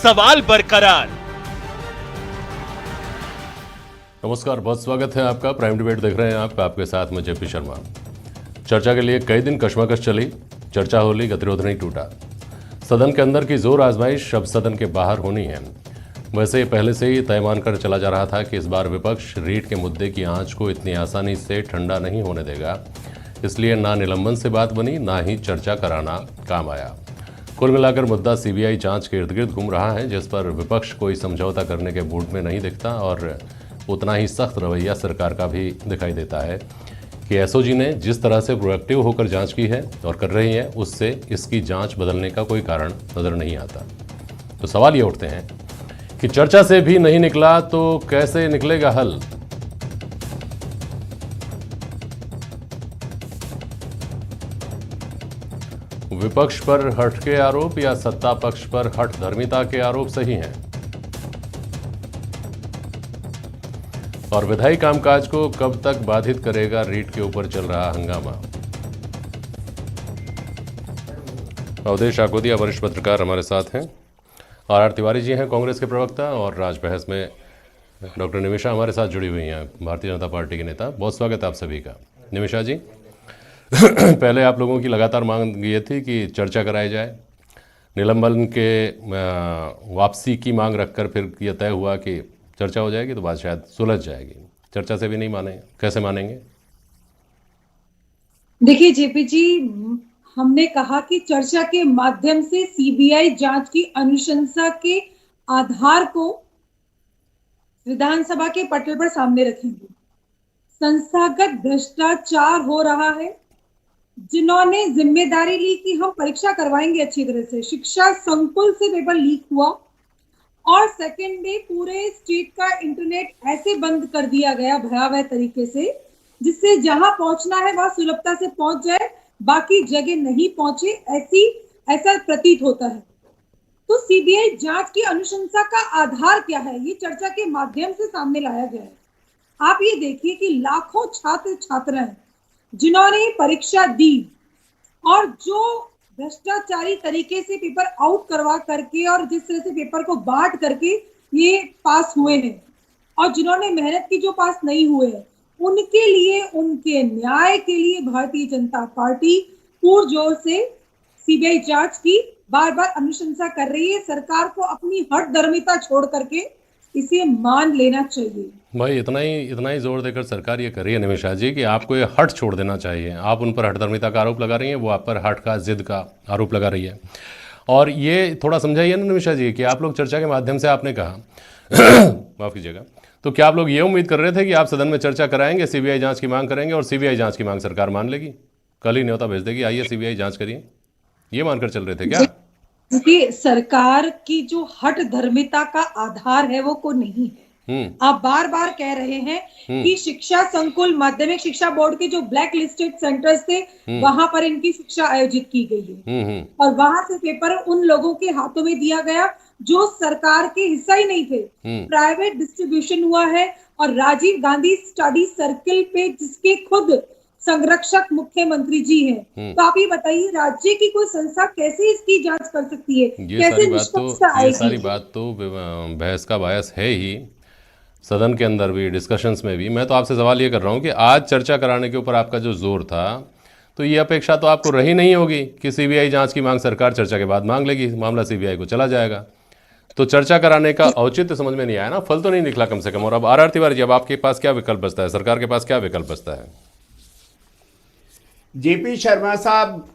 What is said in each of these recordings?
सवाल बरकरार। नमस्कार, बहुत स्वागत है आपका। प्राइम डिबेट देख रहे हैं आप, आपके साथ में जेपी शर्मा। चर्चा के लिए कई दिन कशमकश चली, चर्चा हो ली, गतिरोध नहीं टूटा। सदन के अंदर की जोर आजमाइश अब सदन के बाहर होनी है। वैसे ये पहले से ही तय मानकर चला जा रहा था कि इस बार विपक्ष रीट के मुद्दे की आंच को इतनी आसानी से ठंडा नहीं होने देगा, इसलिए ना निलंबन से बात बनी, ना ही चर्चा कराना काम आया। कुल मिलाकर मुद्दा सीबीआई जांच के इर्द गिर्द घूम रहा है, जिस पर विपक्ष कोई समझौता करने के मूड में नहीं दिखता और उतना ही सख्त रवैया सरकार का भी दिखाई देता है कि एसओजी ने जिस तरह से प्रोएक्टिव होकर जांच की है और कर रही है, उससे इसकी जांच बदलने का कोई कारण नजर नहीं आता। तो सवाल ये उठते हैं कि चर्चा से भी नहीं निकला तो कैसे निकलेगा हल? विपक्ष पर हट के आरोप या सत्ता पक्ष पर हठ धर्मिता के आरोप सही हैं? और विधायी कामकाज को कब तक बाधित करेगा रीट के ऊपर चल रहा हंगामा? अवधेश आकोदिया वरिष्ठ पत्रकार हमारे साथ हैं, आर तिवारी जी हैं कांग्रेस के प्रवक्ता, और राज बहस में डॉक्टर निमिषा हमारे साथ जुड़ी हुई हैं, भारतीय जनता पार्टी के नेता। बहुत स्वागत है आप सभी का। निमिषा जी, पहले आप लोगों की लगातार मांग ये थी कि चर्चा कराई जाए, निलंबन के वापसी की मांग रखकर फिर यह तय हुआ कि चर्चा हो जाएगी तो बात शायद सुलझ जाएगी। चर्चा से भी नहीं माने, कैसे मानेंगे? देखिए जेपी जी, हमने कहा कि चर्चा के माध्यम से सीबीआई जांच की अनुशंसा के आधार को विधानसभा के पटल पर सामने रखेंगे। संस्थागत भ्रष्टाचार हो रहा है। जिन्होंने जिम्मेदारी ली कि हम परीक्षा करवाएंगे अच्छी तरह से, शिक्षा संकुल से पेपर लीक हुआ और सेकेंड डे पूरे स्टेट का इंटरनेट ऐसे बंद कर दिया गया भयावह तरीके से, जिससे जहां पहुंचना है वहां सुलभता से पहुंच जाए, बाकी जगह नहीं पहुंचे, ऐसा प्रतीत होता है। तो सीबीआई जांच की अनुशंसा का आधार क्या है, ये चर्चा के माध्यम से सामने लाया गया है। आप ये देखिए कि लाखों छात्र छात्राएं जिन्होंने परीक्षा दी और जो भ्रष्टाचारी तरीके से पेपर आउट करवा करके और जिस तरह से पेपर को बांट करके ये पास हुए हैं, और जिन्होंने मेहनत की जो पास नहीं हुए हैं, उनके लिए, उनके न्याय के लिए भारतीय जनता पार्टी पुरजोर से सीबीआई जांच की बार बार अनुशंसा कर रही है। सरकार को अपनी हठ धर्मिता छोड़ करके इसे मान लेना चाहिए। भाई इतना ही जोर देकर सरकार ये कर रही है निमिषा जी कि आपको ये हट छोड़ देना चाहिए। आप उन पर हठधर्मिता का आरोप लगा रही हैं, वो आप पर हट का, जिद का आरोप लगा रही है। और ये थोड़ा समझाइए ना निमिषा जी कि आप लोग चर्चा के माध्यम से, आपने कहा माफ कीजिएगा, तो क्या आप लोग ये उम्मीद कर रहे थे कि आप सदन में चर्चा कराएंगे, सीबीआई जांच की मांग करेंगे और सीबीआई जांच की मांग सरकार मान लेगी, कल ही न्योता भेज देगी, आइए सीबीआई जांच करिए, ये मानकर चल रहे थे क्या? क्योंकि सरकार की जो हठ धर्मिता का आधार है वो को नहीं है। आप बार बार कह रहे हैं कि शिक्षा संकुल, माध्यमिक शिक्षा बोर्ड के जो ब्लैक लिस्टेड सेंटर्स थे, वहां पर इनकी शिक्षा आयोजित की गई है और वहां से पेपर उन लोगों के हाथों में दिया गया जो सरकार के हिस्सा ही नहीं थे। प्राइवेट डिस्ट्रीब्यूशन हुआ है और राजीव गांधी स्टडी सर्किल पे, जिसके खुद संरक्षक मुख्यमंत्री जी हैं, तो आप ये बताइए राज्य की कोई संस्था कैसे इसकी जांच कर सकती है? कैसे निष्पक्षता आएगी? ये सारी बात तो बहस का बायस है ही, सदन के अंदर भी, डिस्कशंस में भी। मैं तो आपसे सवाल ये कर रहा हूँ कि आज चर्चा कराने के ऊपर आपका जो जोर था, तो ये अपेक्षा तो आपको रही नहीं होगी कि सीबीआई जांच की मांग सरकार चर्चा के बाद मांग लेगी, मामला सीबीआई को चला जाएगा। तो चर्चा कराने का औचित्य समझ में नहीं आया ना, फल तो नहीं निकला कम से कम। और अब आर तिवारी जी, अब आपके पास क्या विकल्प बचता है, सरकार के पास क्या विकल्प बचता है? जेपी शर्मा साहब,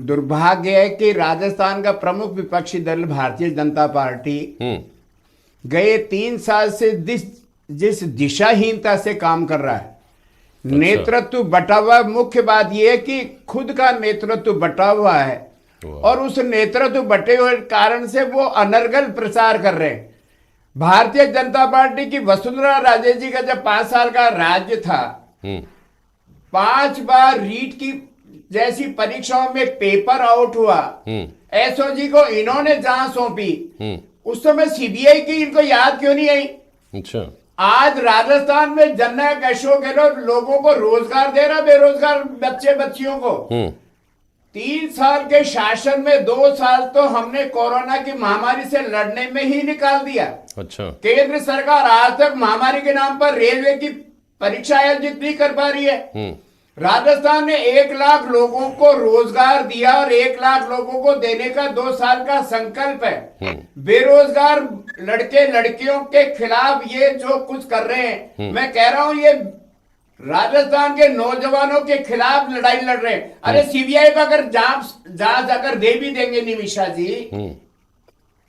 दुर्भाग्य है कि राजस्थान का प्रमुख विपक्षी दल भारतीय जनता पार्टी गए 3 साल से जिस दिशाहीनता से काम कर रहा है, अच्छा। नेतृत्व बटा हुआ। मुख्य बात यह है कि खुद का नेतृत्व बटा हुआ है और उस नेतृत्व बटे हुए कारण से वो अनर्गल प्रचार कर रहे हैं। भारतीय जनता पार्टी की वसुंधरा राजे जी का जब 5 साल का राज्य था, 5 बार रीट की जैसी परीक्षाओं में पेपर आउट हुआ, एसओजी को इन्होंने जांच सौंपी, उस समय सीबीआई की इनको याद क्यों नहीं आई? अच्छा, आज राजस्थान में जननायक अशोक गहलोत लोगों को रोजगार दे रहा, बेरोजगार बच्चे बच्चियों को 3 साल के शासन में 2 साल तो हमने कोरोना की महामारी से लड़ने में ही निकाल दिया। अच्छा। केंद्र सरकार आज तक महामारी के नाम पर रेलवे की परीक्षा आयोजित नहीं कर पा रही है। राजस्थान ने 1 लाख लोगों को रोजगार दिया और 1 लाख लोगों को देने का 2 साल का संकल्प है। बेरोजगार लड़के लड़कियों के खिलाफ ये जो कुछ कर रहे हैं, मैं कह रहा हूं ये राजस्थान के नौजवानों के खिलाफ लड़ाई लड़ रहे हैं। अरे सीबीआई का अगर जांच अगर दे भी देंगे निमिषा जी,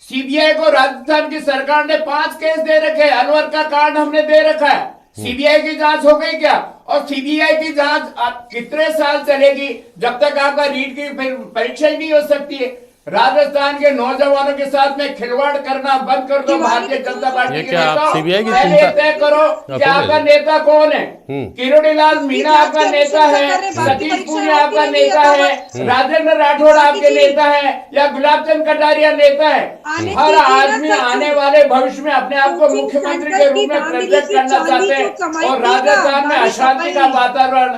सीबीआई को राजस्थान की सरकार ने 5 केस दे रखे, अलवर का कांड हमने दे रखा है, सीबीआई की जांच हो गई क्या? और सीबीआई की जांच कितने साल चलेगी जब तक आपका रीट की परीक्षा ही नहीं हो सकती है? राजस्थान के नौजवानों के साथ में खिलवाड़ करना बंद कर दो। भारतीय जनता पार्टी के नेता पहले तय करो कि आपका नेता कौन है। किरोड़ी लाल मीणा आपका नेता है, सतीश पूनिया आपका नेता है, राजेंद्र राठौड़ आपके नेता है, या गुलाब चंद कटारिया नेता है? हर आदमी आने वाले भविष्य में अपने आप को मुख्यमंत्री के रूप में प्रेजेंट करना चाहते हैं और राजस्थान में अशांति का वातावरण,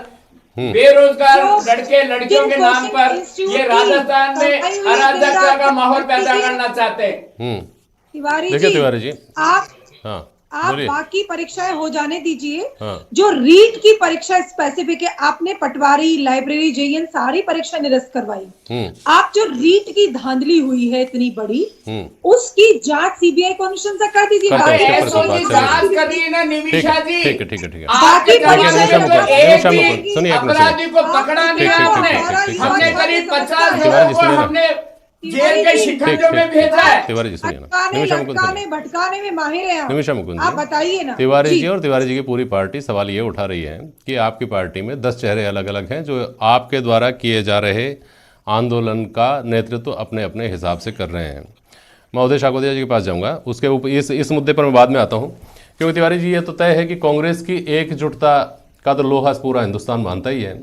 बेरोजगार लड़के लड़कियों के नाम पर ये राजस्थान में अराजकता का माहौल पैदा करना चाहते हैं। तिवारी जी आप बाकी परीक्षाएं हो जाने दीजिए। जो रीट की परीक्षा स्पेसिफिक है, आपने पटवारी, लाइब्रेरी, जेईएन सारी परीक्षा निरस्त करवाई। आप जो रीट की धांधली हुई है इतनी बड़ी, उसकी जांच सीबीआई को अनुशंसा कर दीजिए। जांच कर रही है ना निमिषा जी। ठीक है। बाकी अपराधी को पकड़ा नहीं आपने। हमने करीब 50 लोगों को हमने जेल के शिकंजों में भेजा है। तिवारी जी सुनिए ना, भटकाने में माहिर है निमिषा मुकुंद, आप बताइए ना। तिवारी जी और तिवारी जी की पूरी पार्टी सवाल ये उठा रही है कि आपकी पार्टी में 10 चेहरे अलग अलग हैं जो आपके द्वारा किए जा रहे आंदोलन का नेतृत्व अपने अपने हिसाब से कर रहे हैं। मैं उदय शाकोदिया जी के पास जाऊंगा, उसके ऊपर इस मुद्दे पर मैं बाद में आता हूँ, क्योंकि तिवारी जी ये तो तय है कि कांग्रेस की एकजुटता का तो लोहा पूरा हिंदुस्तान मानता ही है।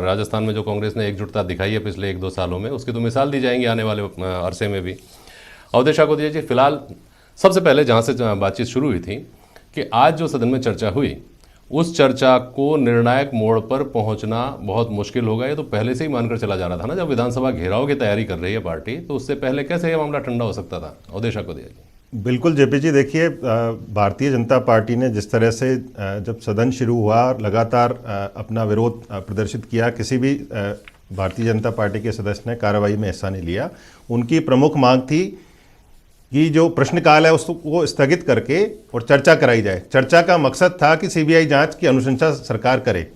राजस्थान में जो कांग्रेस ने एकजुटता दिखाई है पिछले 1-2 सालों में, उसकी तो मिसाल दी जाएंगी आने वाले अरसे में भी। अवधेश शाकोदिया जी, फिलहाल सबसे पहले जहाँ से बातचीत शुरू हुई थी कि आज जो सदन में चर्चा हुई, उस चर्चा को निर्णायक मोड़ पर पहुंचना बहुत मुश्किल होगा। ये तो पहले से ही मानकर चला जा रहा था ना, जब विधानसभा घेराव की तैयारी कर रही है पार्टी, तो उससे पहले कैसे ये मामला ठंडा हो सकता था? अवधेश शाकोदिया जी। बिल्कुल जेपी जी, देखिए भारतीय जनता पार्टी ने जिस तरह से जब सदन शुरू हुआ और लगातार अपना विरोध प्रदर्शित किया, किसी भी भारतीय जनता पार्टी के सदस्य ने कार्रवाई में हिस्सा नहीं लिया। उनकी प्रमुख मांग थी कि जो प्रश्नकाल है उसको स्थगित करके और चर्चा कराई जाए। चर्चा का मकसद था कि सीबीआई जांच की अनुशंसा सरकार करे।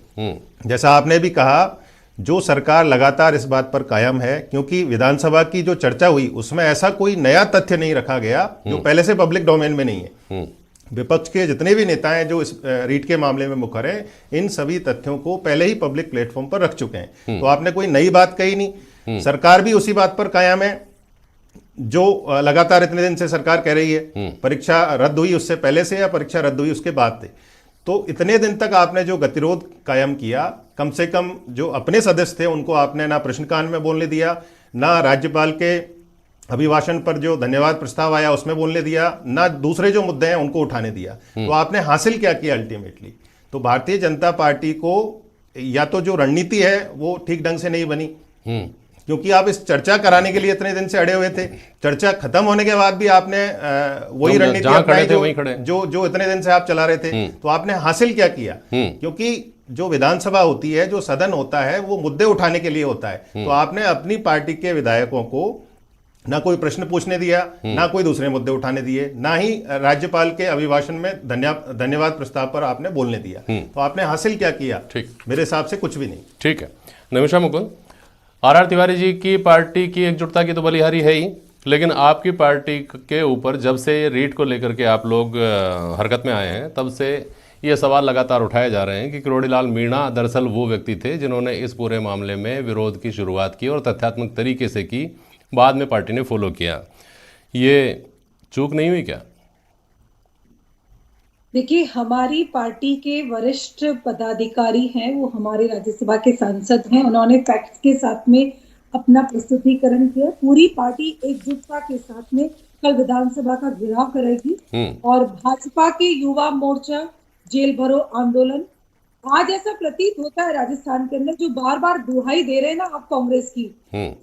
जैसा आपने भी कहा, जो सरकार लगातार इस बात पर कायम है, क्योंकि विधानसभा की जो चर्चा हुई उसमें ऐसा कोई नया तथ्य नहीं रखा गया जो पहले से पब्लिक डोमेन में नहीं है। विपक्ष के जितने भी नेता हैं जो इस रीट के मामले में मुखर हैं, इन सभी तथ्यों को पहले ही पब्लिक प्लेटफॉर्म पर रख चुके हैं। तो आपने कोई नई बात कही नहीं। सरकार भी उसी बात पर कायम है जो लगातार इतने दिन से सरकार कह रही है। परीक्षा रद्द हुई उससे पहले से या परीक्षा रद्द हुई उसके बाद से, तो इतने दिन तक आपने जो गतिरोध कायम किया, कम से कम जो अपने सदस्य थे उनको आपने ना प्रश्नकाल में बोलने दिया, ना राज्यपाल के अभिभाषण पर जो धन्यवाद प्रस्ताव आया उसमें बोलने दिया, ना दूसरे जो मुद्दे हैं उनको उठाने दिया। तो आपने हासिल क्या किया अल्टीमेटली? तो भारतीय जनता पार्टी को या तो जो रणनीति है वो ठीक ढंग से नहीं बनी, क्योंकि आप इस चर्चा कराने के लिए इतने दिन से अड़े हुए थे। चर्चा खत्म होने के बाद भी आपने वही रणनीति अपनाई जो इतने दिन से आप चला रहे थे। तो आपने हासिल क्या किया? क्योंकि जो विधानसभा होती है, जो सदन होता है, वो मुद्दे उठाने के लिए होता है। तो आपने अपनी पार्टी के विधायकों को ना कोई प्रश्न पूछने दिया, ना कोई दूसरे मुद्दे उठाने दिए, ना ही राज्यपाल के अभिभाषण में धन्यवाद प्रस्ताव पर आपने बोलने दिया। तो आपने हासिल क्या किया? मेरे हिसाब से कुछ भी नहीं। ठीक है। निमिषा मुकुंद, आर तिवारी जी की पार्टी की एकजुटता की तो बलिहारी है ही, लेकिन आपकी पार्टी के ऊपर जब से ये रीट को लेकर के आप लोग हरकत में आए हैं, तब से ये सवाल लगातार उठाए जा रहे हैं कि किरोड़ी लाल मीणा दरअसल वो व्यक्ति थे जिन्होंने इस पूरे मामले में विरोध की शुरुआत की और तथ्यात्मक तरीके से की, बाद में पार्टी ने फॉलो किया। ये चूक नहीं हुई क्या? देखिए, हमारी पार्टी के वरिष्ठ पदाधिकारी हैं, वो हमारे राज्यसभा के सांसद हैं, उन्होंने फैक्ट्स के साथ में अपना प्रस्तुतिकरण किया। पूरी पार्टी एकजुटता के साथ में कल विधानसभा का घेराव करेगी और भाजपा के युवा मोर्चा जेल भरो आंदोलन आज ऐसा प्रतीत होता है राजस्थान के अंदर, जो बार बार दुहाई दे रहे हैं ना आप कांग्रेस की,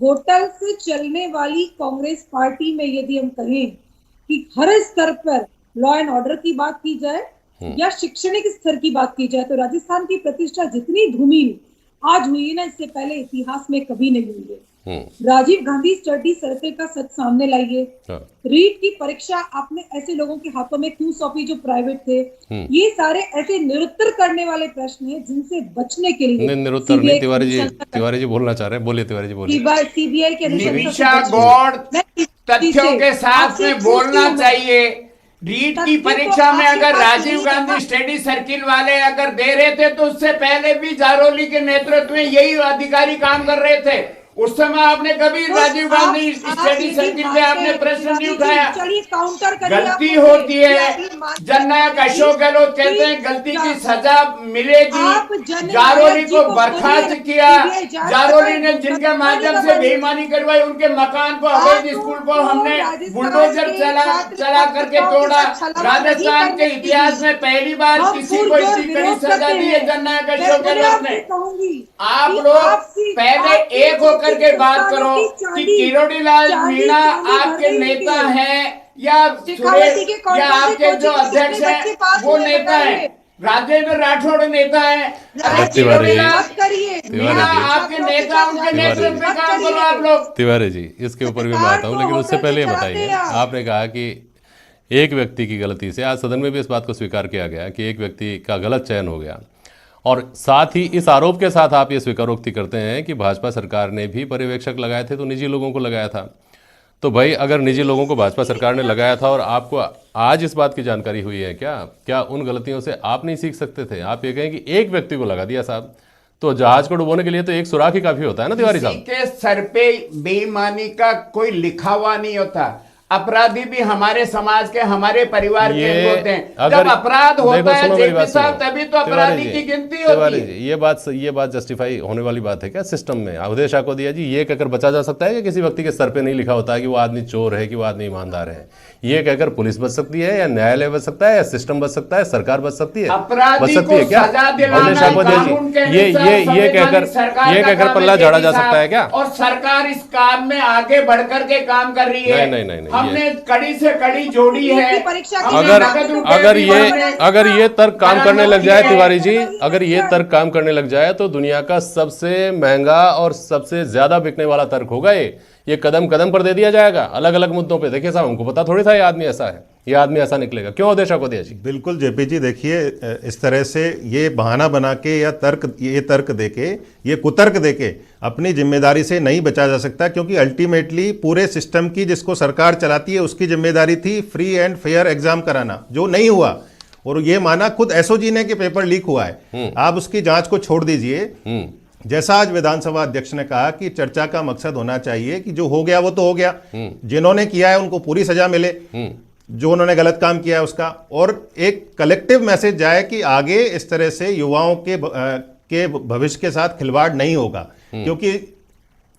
होटल से चलने वाली कांग्रेस पार्टी में यदि हम कहें कि हर स्तर पर लॉ एंड ऑर्डर की बात की जाए या शैक्षणिक स्तर की बात की जाए, तो राजस्थान की प्रतिष्ठा जितनी धूमिल आज हुई है ना, इससे पहले इतिहास में कभी नहीं हुई है। राजीव गांधी स्टडी सर्कल का सच सामने लाइए। रीट की परीक्षा आपने ऐसे लोगों के हाथों में क्यों सौंपी जो प्राइवेट थे? ये सारे ऐसे निरुत्तर करने वाले प्रश्न हैं जिनसे बचने के लिए निरुत्तर नहीं, तिवारी जी बोलना चाह रहे हैं, बोलिए तिवारी जी, बोलिए। सीबीआई के निमिषा गौड़ तथ्यों के साथ में बोलना चाहिए। रीट की परीक्षा में अगर राजीव गांधी स्टडी सर्किल वाले अगर दे रहे थे तो उससे पहले भी जारोली के नेतृत्व में यही अधिकारी काम कर रहे थे। उस समय आपने कभी राजीव गांधी स्टडी सर्किल पे आपने प्रश्न नहीं उठाया। गलती होती है, जननायक अशोक गहलोत कहते हैं गलती की सजा मिलेगी। जारोली को बर्खास्त किया, जारोली ने जिनके माध्यम से बेईमानी करवाई उनके मकान को, अवैध स्कूल को हमने बुलडोजर चला करके तोड़ा। राजस्थान के इतिहास में पहली बार किसी को इतनी कड़ी सजा दी है जननायक अशोक गहलोत ने। आप लोग पहले एक होकर के बात करो कि किरोड़ीलाल मीणा आपके नेता हैं या आपके जो अध्यक्ष हैं वो नेता हैं, राजेंद्र राठौड़ नेता हैं। आपके नेता उनके नेतृत्व में काम करो आप लोग। तिवारी जी, इसके ऊपर भी मैं आता हूँ, लेकिन उससे पहले ये बताइए, आपने कहा कि एक व्यक्ति की गलती से, आज सदन में भी इस बात को स्वीकार किया गया कि एक व्यक्ति का गलत चयन हो गया, और साथ ही इस आरोप के साथ आप ये स्वीकारोक्ति करते हैं कि भाजपा सरकार ने भी पर्यवेक्षक लगाए थे तो निजी लोगों को लगाया था। तो भाई अगर निजी लोगों को भाजपा सरकार ने लगाया था और आपको आज इस बात की जानकारी हुई है, क्या उन गलतियों से आप नहीं सीख सकते थे? आप ये कहें कि एक व्यक्ति को लगा दिया साहब, तो जहाज को डुबोने के लिए तो एक सुराख ही काफी होता है ना तिवारी साहब। के सर पे बेईमानी का कोई लिखा हुआ नहीं होता। अपराधी भी हमारे समाज के, हमारे परिवार के होते हैं। जब अपराध होता है जेपी साहब, तभी तो अपराधी की गिनती होती है। ये बात जस्टिफाई होने वाली बात है क्या? सिस्टम में अवधेश को दिया जी, ये कहकर बचा जा सकता है कि किसी व्यक्ति के सर पे नहीं लिखा होता है कि वो आदमी चोर है, कि वो आदमी ईमानदार है? ये कहकर पुलिस बच सकती है, या न्यायालय बच सकता है, या सिस्टम बच सकता है, सरकार बच सकती है? बच सकती है क्या अवधेश को दिया जी? ये कहकर पल्ला झाड़ा जा सकता है क्या? और सरकार इस काम में आगे बढ़कर के काम कर रही है। नहीं, हमने कड़ी से कड़ी जोड़ी है। अगर ये तर्क काम करने लग जाए तिवारी जी, अगर ये तर्क काम करने लग जाए तो दुनिया का सबसे महंगा और सबसे ज्यादा बिकने वाला तर्क होगा ये कदम कदम पर दे दिया जाएगा अलग अलग मुद्दों पे। देखिए साहब, हमको पता थोड़ी था ये आदमी ऐसा है, ये आदमी ऐसा निकलेगा। क्यों अवधेश को दिया जी? बिल्कुल जेपी जी, देखिए इस तरह से ये बहाना बना के या तर्क देके, ये कुतर्क देके अपनी जिम्मेदारी से नहीं बचा जा सकता, क्योंकि अल्टीमेटली पूरे सिस्टम की जिसको सरकार चलाती है उसकी जिम्मेदारी थी फ्री एंड फेयर एग्जाम कराना, जो नहीं हुआ। और ये माना खुद एसओजी ने कि पेपर लीक हुआ है। आप उसकी जांच को छोड़ दीजिए। जैसा आज विधानसभा अध्यक्ष ने कहा कि चर्चा का मकसद होना चाहिए कि जो हो गया वो तो हो गया, जिन्होंने किया है उनको पूरी सजा मिले, जो उन्होंने गलत काम किया है उसका, और एक कलेक्टिव मैसेज जाए कि आगे इस तरह से युवाओं के भविष्य के साथ खिलवाड़ नहीं होगा। क्योंकि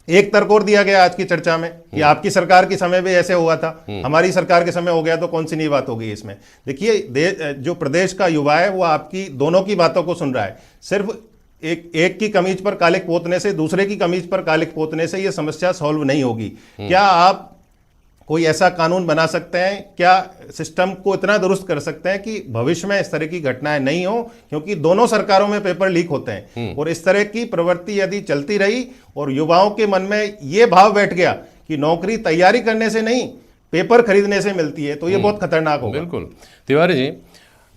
एक तर्क और दिया गया आज की चर्चा में कि आपकी सरकार के समय भी ऐसे हुआ था, हमारी सरकार के समय हो गया, तो कौन सी नई बात हो गई इसमें? देखिए, जो प्रदेश का युवा है वो आपकी दोनों की बातों को सुन रहा है। सिर्फ एक की कमीज पर कालिक पोतने से, दूसरे की कमीज पर कालिक पोतने से ये समस्या सॉल्व नहीं होगी। क्या आप कोई ऐसा कानून बना सकते हैं, क्या सिस्टम को इतना दुरुस्त कर सकते हैं कि भविष्य में इस तरह की घटनाएं नहीं हो? क्योंकि दोनों सरकारों में पेपर लीक होते हैं, और इस तरह की प्रवृत्ति यदि चलती रही और युवाओं के मन में ये भाव बैठ गया कि नौकरी तैयारी करने से नहीं पेपर खरीदने से मिलती है, तो ये बहुत खतरनाक होगा। बिल्कुल तिवारी जी,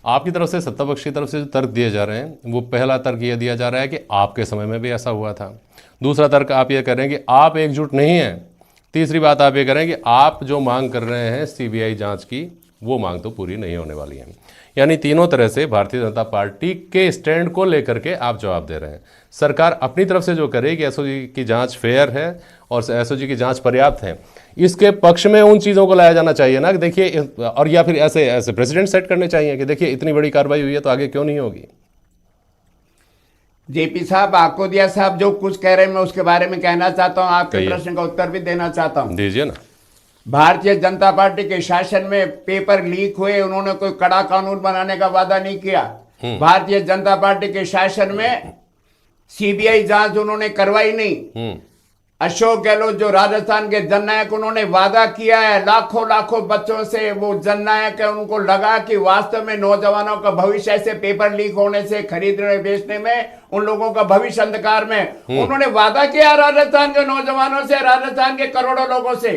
आपकी तरफ से, सत्ता पक्ष की तरफ से जो तर्क दिए जा रहे हैं, वो पहला तर्क ये दिया जा रहा है कि आपके समय में भी ऐसा हुआ था। दूसरा तर्क आप ये कह रहे हैं कि आप एकजुट नहीं हैं। तीसरी बात आप ये कह रहे हैं कि आप जो मांग कर रहे हैं सीबीआई जांच की, वो मांग तो पूरी नहीं होने वाली है। यानी तीनों तरह से भारतीय जनता पार्टी के स्टैंड को लेकर के आप जवाब दे रहे हैं। सरकार अपनी तरफ से जो करे कि एसओजी की जांच फेयर है और एसओजी की जांच पर्याप्त है, इसके पक्ष में उन चीज़ों को लाया जाना चाहिए ना कि देखिए, और या फिर ऐसे प्रेसिडेंट सेट करने चाहिए कि देखिए इतनी बड़ी कार्रवाई हुई है तो आगे क्यों नहीं होगी। जेपी साहब, आकोदिया साहब जो कुछ कह रहे हैं मैं उसके बारे में कहना चाहता हूं, आपके प्रश्न का उत्तर भी देना चाहता हूं। दीजिए ना। भारतीय जनता पार्टी के शासन में पेपर लीक हुए, उन्होंने कोई कड़ा कानून बनाने का वादा नहीं किया। भारतीय जनता पार्टी के शासन में सीबीआई जांच उन्होंने करवाई नहीं। अशोक गहलोत जो राजस्थान के जननायक, उन्होंने वादा किया है लाखों लाखों बच्चों से, वो जननायक है, उनको लगा कि वास्तव में नौजवानों का भविष्य ऐसे पेपर लीक होने से, खरीदने बेचने में, उन लोगों का भविष्य अंधकार में, उन्होंने वादा किया राजस्थान के नौजवानों से, राजस्थान के करोड़ों लोगों से।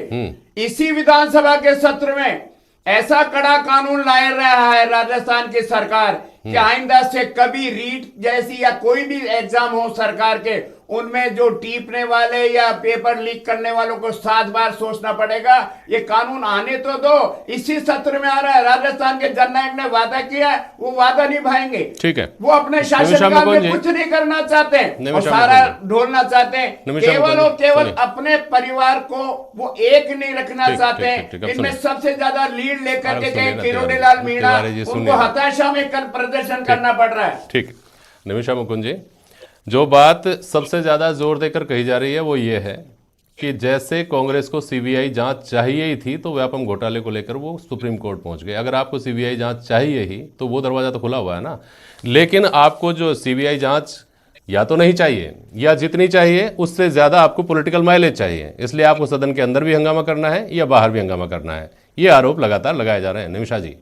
इसी विधानसभा के सत्र में ऐसा कड़ा कानून ला रहा है राजस्थान की सरकार कि आइंदा से कभी रीट जैसी या कोई भी एग्जाम हो सरकार के, उनमें जो टीपने वाले या पेपर लीक करने वालों को 7 बार सोचना पड़ेगा। ये कानून आने तो दो, इसी सत्र में आ रहा है। राजस्थान के जननायक ने वादा किया है, वो वादा निभाएंगे। ठीक है, वो अपने शासनकाल में कुछ नहीं करना चाहते और सारा ढोलना चाहते हैं। केवल और केवल अपने परिवार को वो एक नहीं रखना चाहते हैं। इनमें सबसे ज्यादा लीड लेकर के गए किरोड़ीलाल मीणा, उनको हताशा में कल प्रदर्शन करना पड़ रहा है। ठीक, निमिषा मुकुंद जी, जो बात सबसे ज्यादा जोर देकर कही जा रही है वो ये है कि जैसे कांग्रेस को सीबीआई जांच चाहिए ही थी तो व्यापम घोटाले को लेकर वो सुप्रीम कोर्ट पहुंच गए। अगर आपको सीबीआई जांच चाहिए ही तो वो दरवाजा तो खुला हुआ है ना, लेकिन आपको जो सीबीआई जांच या तो नहीं चाहिए या जितनी चाहिए उससे ज्यादा आपको पॉलिटिकल माइलेज चाहिए, इसलिए आपको सदन के अंदर भी हंगामा करना है या बाहर भी हंगामा करना है। ये आरोप लगातार लगाए जा रहे हैं। निमिषा जी,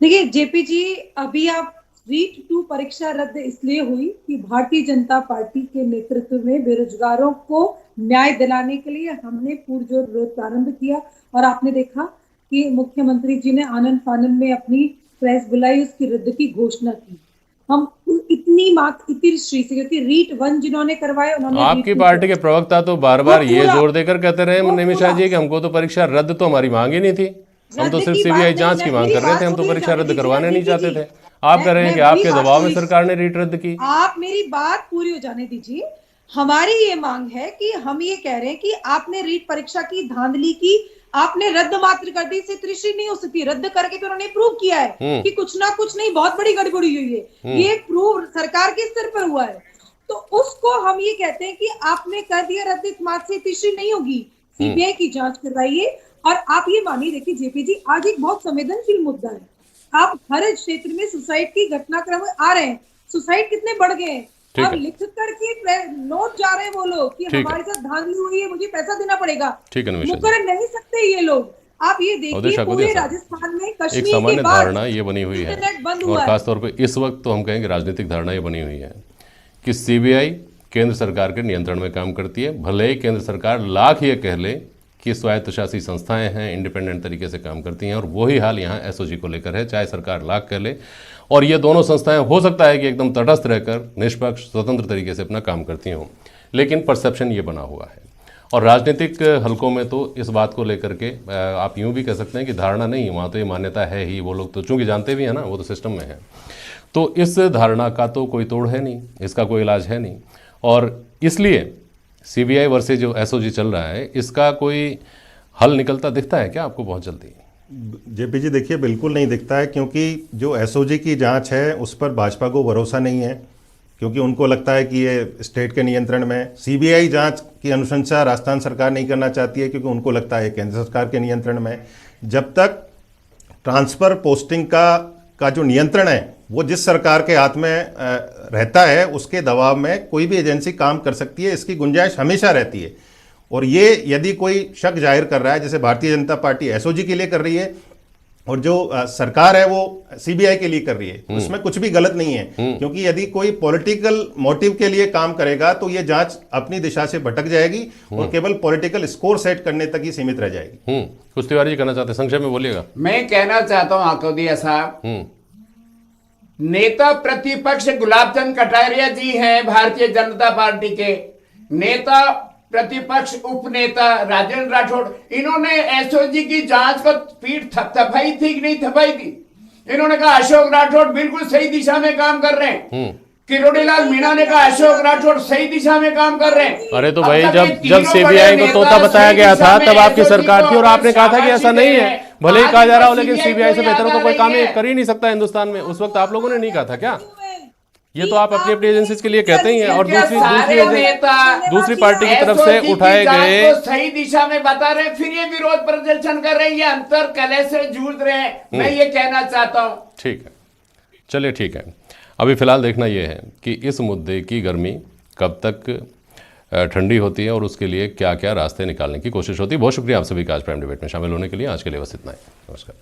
देखिए जेपी जी, अभी आप रीट 2 परीक्षा रद्द इसलिए हुई कि भारतीय जनता पार्टी के नेतृत्व में बेरोजगारों को न्याय दिलाने के लिए हमने पुरजोर विरोध प्रारंभ किया और आपने देखा कि मुख्यमंत्री जी ने आनंद फानंद में अपनी प्रेस बुलाई, उसकी रद्द की घोषणा की। हम इतनी मातृश्री से, क्योंकि रीट 1 जिन्होंने करवाए उन्होंने, आपकी पार्टी के प्रवक्ता तो बार बार ये जोर देकर कहते रहे निमिषा जी कि हमको तो परीक्षा रद्द, तो हमारी मांग ही नहीं थी, हम तो सिर्फ सीबीआई जांच की मांग कर रहे थे, हम तो परीक्षा रद्द करवाने नहीं चाहते थे। आप कह रहे हैं कि आपके दबाव में सरकार ने रीट रद्द की। आप मेरी बात पूरी हो जाने दीजिए। हमारी ये मांग है कि हम ये कह रहे हैं कि आपने रीट परीक्षा की धांधली की, आपने रद्द मात्र कर दी, इसे त्रिश्री नहीं हो सकती। रद्द करके तो उन्होंने प्रूव किया है कि कुछ ना कुछ नहीं, बहुत बड़ी गड़बड़ी हुई है, ये प्रूव सरकार के स्तर पर हुआ है। तो उसको हम ये कहते हैं कि आपने कर दिया रद्द, इस मात्र से त्रिश्री नहीं होगी, सीबीआई की जांच करवाइए। और आप ये मानिए, देखिए जेपी जी, आज एक बहुत संवेदनशील मुद्दा है। आप हर क्षेत्र में सुसाइड की घटनाक्रम आ रहे हैं, सुसाइड कितने बढ़ गए हैं, अब लिख करके नोट जा रहे हैं वो लोग कि हमारे साथ धांधली हुई है, मुझे पैसा देना पड़ेगा। मुकर नहीं सकते ये लोग। आप ये देखिए पूरे राजस्थान में कश्मीर एक सामान्य के बाद धारणा ये बनी हुई है, और खासतौर पे इस वक्त तो हम कहेंगे राजनीतिक धारणा ये बनी हुई है कि सीबीआई केंद्र सरकार के नियंत्रण में काम करती है। भले ही केंद्र सरकार लाख ये कह ले कि स्वायत्तशासी संस्थाएं हैं, इंडिपेंडेंट तरीके से काम करती हैं, और वही हाल यहाँ एसओजी को लेकर है, चाहे सरकार लाख कह ले। और ये दोनों संस्थाएं हो सकता है कि एकदम तटस्थ रहकर निष्पक्ष स्वतंत्र तरीके से अपना काम करती हों, लेकिन परसेप्शन ये बना हुआ है। और राजनीतिक हलकों में तो इस बात को लेकर के आप यूँ भी कह सकते हैं कि धारणा नहीं, वहाँ तो ये मान्यता है ही, वो लोग तो चूँकि जानते भी हैं ना, वो तो सिस्टम में है। तो इस धारणा का तो कोई तोड़ है नहीं, इसका कोई इलाज है नहीं, और इसलिए सीबीआई वर्सेज जो एसओजी चल रहा है, इसका कोई हल निकलता दिखता है क्या आपको बहुत जल्दी? जेपी जी, देखिए बिल्कुल नहीं दिखता है, क्योंकि जो एसओजी की जांच है उस पर भाजपा को भरोसा नहीं है, क्योंकि उनको लगता है कि ये स्टेट के नियंत्रण में। सीबीआई जांच की अनुशंसा राजस्थान सरकार नहीं करना चाहती है, क्योंकि उनको लगता है केंद्र सरकार के नियंत्रण में। जब तक ट्रांसफर पोस्टिंग का जो नियंत्रण है वो जिस सरकार के हाथ में रहता है, उसके दबाव में कोई भी एजेंसी काम कर सकती है, इसकी गुंजाइश हमेशा रहती है। और ये यदि कोई शक जाहिर कर रहा है, जैसे भारतीय जनता पार्टी एसओजी के लिए कर रही है और जो सरकार है वो सीबीआई के लिए कर रही है, उसमें कुछ भी गलत नहीं है। क्योंकि यदि कोई पॉलिटिकल मोटिव के लिए काम करेगा तो ये जांच अपनी दिशा से भटक जाएगी और केवल पॉलिटिकल स्कोर सेट करने तक ही सीमित रह जाएगी। कुछ तिवारी जी कहना चाहते हैं, संक्षेप में बोलिएगा। मैं कहना चाहता हूं आकोदिया साहब, नेता प्रतिपक्ष गुलाबचंद कटारिया जी हैं भारतीय जनता पार्टी के, नेता प्रतिपक्ष उपनेता राजेंद्र राठौड़, इन्होंने एसओजी की जांच को पीठ थपथपाई थी कि नहीं थपाई थी? इन्होंने कहा अशोक राठौड़ बिल्कुल सही दिशा में काम कर रहे हैं। किरोड़ीलाल मीणा ने कहा अशोक राठौड़ सही दिशा में काम कर रहे हैं। अरे तो भाई जब सीबीआई को तोता बताया गया था तब आपकी सरकार थी और आपने कहा था कि ऐसा नहीं है, भले ही कहा जा रहा हो, लेकिन सीबीआई से बेहतर तो कोई काम कर ही नहीं सकता हिंदुस्तान में। उस वक्त आप लोगों ने नहीं कहा था क्या? ये तो आप अपनी अपनी एजेंसीज के लिए कहते ही हैं, और दूसरी पार्टी की तरफ से उठाए गए सही दिशा में बता रहे हैं, फिर ये विरोध प्रदर्शन कर रहे हैं, ये अंतर कलह से जूझ रहे हैं। मैं ये कहना चाहता हूँ। ठीक है, चलिए ठीक है, अभी फ़िलहाल देखना ये है कि इस मुद्दे की गर्मी कब तक ठंडी होती है और उसके लिए क्या क्या रास्ते निकालने की कोशिश होती है। बहुत शुक्रिया आप सभी का आज प्राइम डिबेट में शामिल होने के लिए। आज के लिए बस इतना ही। नमस्कार।